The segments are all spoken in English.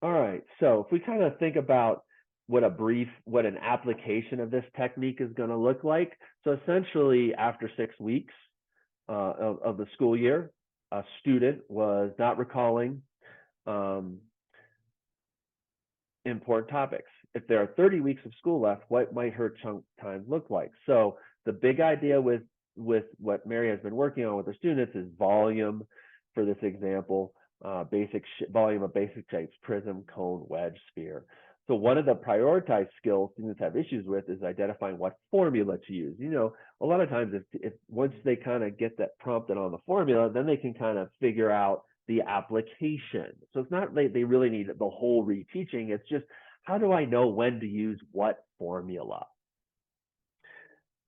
All right. So if we kind of think about what an application of this technique is going to look like. So essentially, after 6 weeks of the school year, a student was not recalling um, important topics. If there are 30 weeks of school left, what might her chunk time look like? So the big idea with what Mary has been working on with her students is volume. For this example, volume of basic shapes: prism, cone, wedge, sphere. So one of the prioritized skills students have issues with is identifying what formula to use. A lot of times if once they kind of get that prompted on the formula, then they can kind of figure out the application. So it's not like they really need the whole reteaching. It's just, how do I know when to use what formula?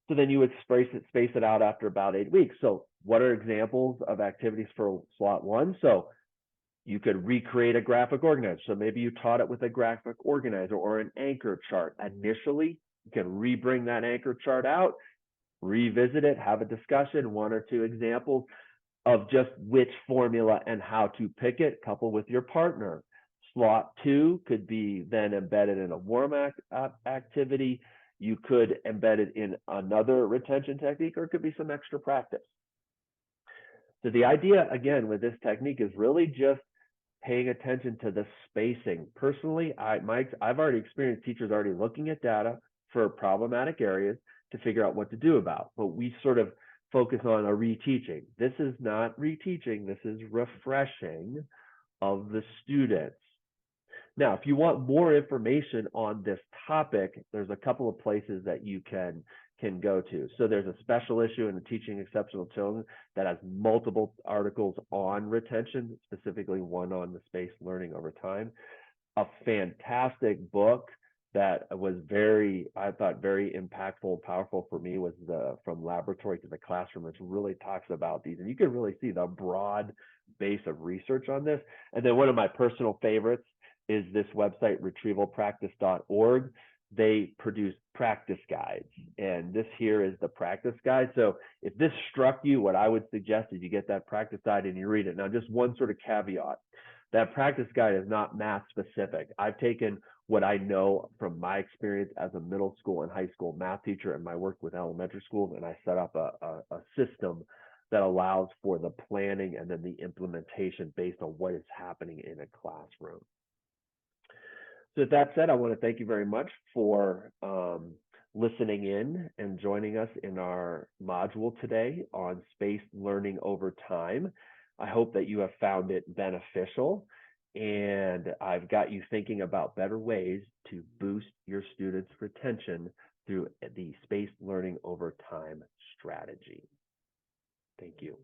So then you would space it out after about 8 weeks. So what are examples of activities for slot one? So you could recreate a graphic organizer. So maybe you taught it with a graphic organizer or an anchor chart. Initially, you can re-bring that anchor chart out, revisit it, have a discussion, one or two examples of just which formula and how to pick it, couple with your partner. Slot two could be then embedded in a warm activity. You could embed it in another retention technique, or it could be some extra practice. So the idea, again, with this technique is really just paying attention to the spacing. Personally, I've already experienced teachers already looking at data for problematic areas to figure out what to do about, but we sort of focus on a reteaching. This is not reteaching, this is refreshing of the students. Now, if you want more information on this topic, there's a couple of places that you can go to. So there's a special issue in the Teaching Exceptional Children that has multiple articles on retention, specifically one on the spaced learning over time. A fantastic book that was I thought very impactful and powerful for me was From Laboratory to the Classroom, which really talks about these. And you can really see the broad base of research on this. And then one of my personal favorites is this website, retrievalpractice.org. They produce practice guides, and this here is the practice guide. So if this struck you, what I would suggest is you get that practice guide and you read it. Now, just one sort of caveat: that practice guide is not math specific. I've taken what I know from my experience as a middle school and high school math teacher and my work with elementary schools, and I set up a system that allows for the planning and then the implementation based on what is happening in a classroom. So with that said, I want to thank you very much for listening in and joining us in our module today on spaced learning over time. I hope that you have found it beneficial, and I've got you thinking about better ways to boost your students' retention through the spaced learning over time strategy. Thank you.